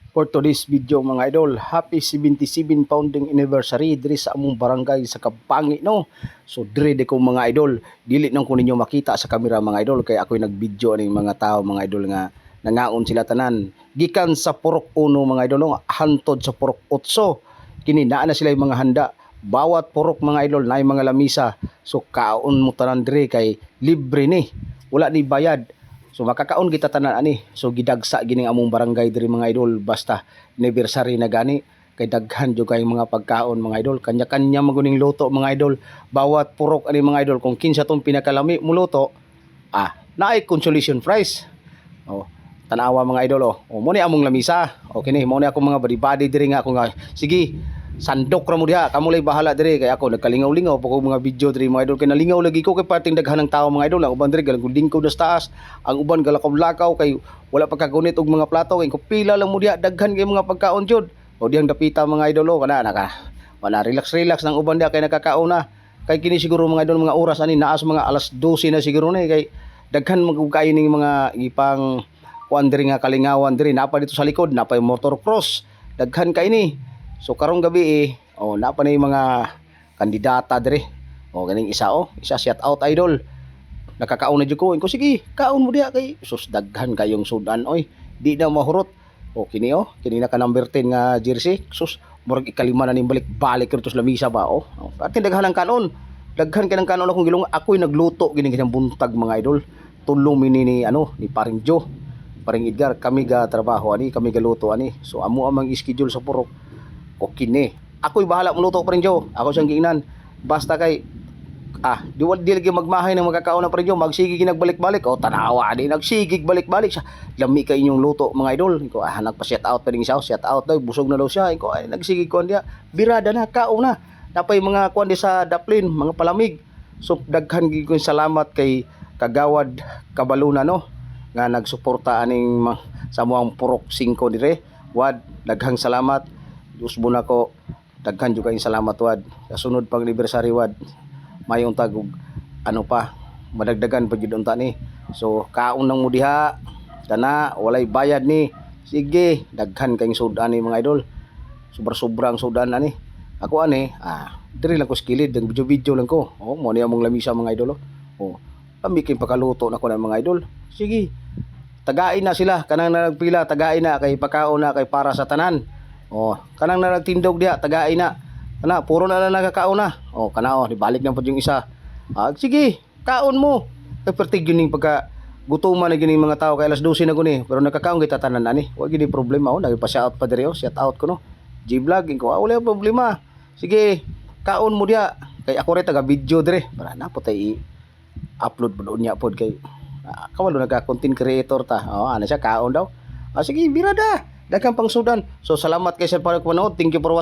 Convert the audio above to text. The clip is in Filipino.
For today's video mga idol, happy 77 founding anniversary diri sa among barangay sa Kabangi no. So dire de ko mga idol, dili nang ko ninyo makita sa camera mga idol kay ako'y nagvideo ning mga tao mga idol nga nangaon sila tanan. Gikan sa Purok 1 mga idol no, hantod sa Purok 8. Kini naa na sila yung mga handa. Bawat purok mga idol na mga lamisa. So kaon mo tanan dire kay libre ni. Wala ni bayad. So makakaon kita tanan ani. So gidagsa gining among barangay diri mga idol basta anniversary na gani kay daghan jud kay mga pagkaon mga idol. Kanya-kanya maguning luto mga idol. Bawat purok ani mga idol kung kinsa tong pinakalami muluto, naay consolation prize. Oh, tanawa mga idol oh. Mo ni among lamisa. Okay ni mo ni ako mga badi-badi diri nga ako nga. Sige, sandok ra mo diha, kamo lay bahala diri kay ako nagkalingaw-lingaw pa ko mga video diri mga idol kay nalingaw lagi ko kay parting daghan ng tawo mga idol. Ang uban diri galang lingkod sa taas, ang uban galakaw-lakaw kay wala pa kagunit og mga plato kay ko pila lang mo diha daghan kay mga pagkaon jud. O diyang dapita mga idol kana naka wala relax ng uban diha kay nakakaon na. Kay kini siguro mga idol mga oras ani naas mga alas 12 na siguro ni kay daghan magkay ning mga ipang kuan diri nga kalingawan diri napa dito sa likod napa yung motor cross daghan kay ni. So karong gabi napa na yung mga kandidata dire. Ganing isa shout out idol. Nakakaon na jud ko. Sige, kaon mo diha kay sus daghan kayong sudan oy. Di na mahurot. Kini kini na ka number 10 nga jersey. Sus murag ikalima na ning balik-balik kertos lamisa ba Atin daghan ang kanon. Daghan kay ng kanon akong gilong. Ako'y nagluto gini ginang buntag mga idol. Tulong mi ni ni Paring Joe. Paring Edgar kami ga trabaho ani, kami ga luto ani. So amo amang schedule sa purok. Okay ni. Ako'y bahala maluto pa rin Joe. Ako siyang giinan. Basta kay di lagi magmahay ng magkakaon na pa rin Joe. Magsigig nagbalik-balik. Tanawa di nagsigig balik-balik siya. Lami kay inyong luto mga idol. Nagpa-shout out pa rin siya. Shout out daw. Busog na daw siya. Nagsigig ko niya. Birada na. Kaon na. Napay mga kuwan di sa daplin. Mga palamig. So daghan ko salamat kay Kagawad Kabaluna no. Nga nagsuporta aning sa muang Purok 5 dire. Wad. Daghang salamat. Usbo na ko daghan jud kayong salamat wad sa sunod pang anniversary wad mayong tagog pa madagdagan pa jud unta ni. So kaon nang mo diha dana walay bayad ni. Sige daghan kayong sudan ni mga idol. Sobrang sudan ani ako ani diri lang ko skilid ang video lang ko mo ni among lamisa mga idol pamikin pakaluto na ko ng mga idol. Sige tagain na sila kanang nagpila tagain na kay pakaon na kay para sa tanan. Kanang na nagtindog diha tagain na. Kana puro na lang nakakaon na. Kana ibalik na pud yung isa. Sige, kaon mo. Kay pertig yun ning pagka gutuman na gining mga tao kay alas 12 na guni pero nakakaon kita tanan ani. Wa gid problema nagpa-shout pa diri shout out ko no. G-vlog ko wala problema. Sige, kaon mo diha. Kay ako rin taga video dire. Para na po tay upload po niya pod kay kawalo nagka content creator ta. Ano siya kaon daw. Sige, birada. Daghang pang sudan. So salamat kay sa panood. Thank you for watching.